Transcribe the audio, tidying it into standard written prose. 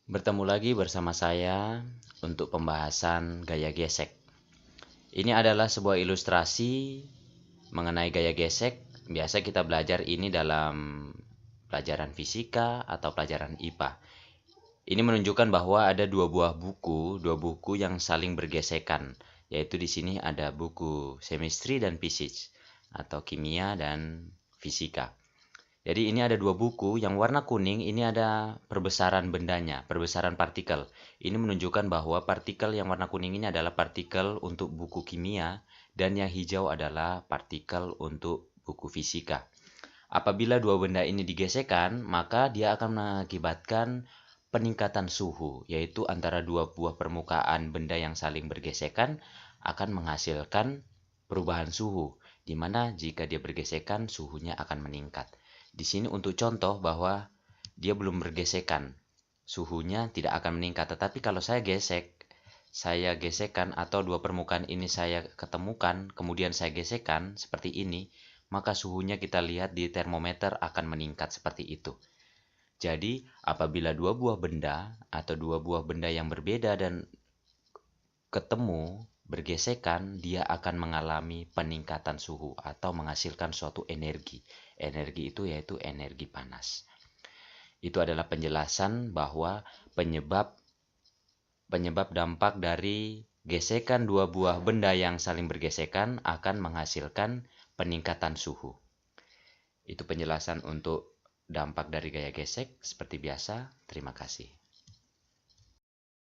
Bertemu lagi bersama saya untuk pembahasan gaya gesek. Ini adalah sebuah ilustrasi mengenai gaya gesek. Biasa kita belajar ini dalam pelajaran fisika atau pelajaran IPA. Ini menunjukkan bahwa ada dua buku yang saling bergesekan, yaitu di sini ada buku chemistry dan physics atau kimia dan fisika. Jadi ini ada dua buku, yang warna kuning ini ada perbesaran bendanya, perbesaran partikel. Ini menunjukkan bahwa partikel yang warna kuning ini adalah partikel untuk buku kimia, dan yang hijau adalah partikel untuk buku fisika. Apabila dua benda ini digesekkan, maka dia akan mengakibatkan peningkatan suhu, yaitu antara dua buah permukaan benda yang saling bergesekan akan menghasilkan perubahan suhu, di mana jika dia bergesekan suhunya akan meningkat. Di sini untuk contoh bahwa dia belum bergesekan, suhunya tidak akan meningkat. Tetapi kalau saya gesekkan atau dua permukaan ini saya ketemukan, kemudian saya gesekkan seperti ini, maka suhunya kita lihat di termometer akan meningkat seperti itu. Jadi, apabila dua buah benda atau dua buah benda yang berbeda dan ketemu bergesekan, dia akan mengalami peningkatan suhu atau menghasilkan suatu energi. Energi itu yaitu energi panas. Itu adalah penjelasan bahwa penyebab dampak dari gesekan dua buah benda yang saling bergesekan akan menghasilkan peningkatan suhu. Itu penjelasan untuk dampak dari gaya gesek. Seperti biasa, terima kasih.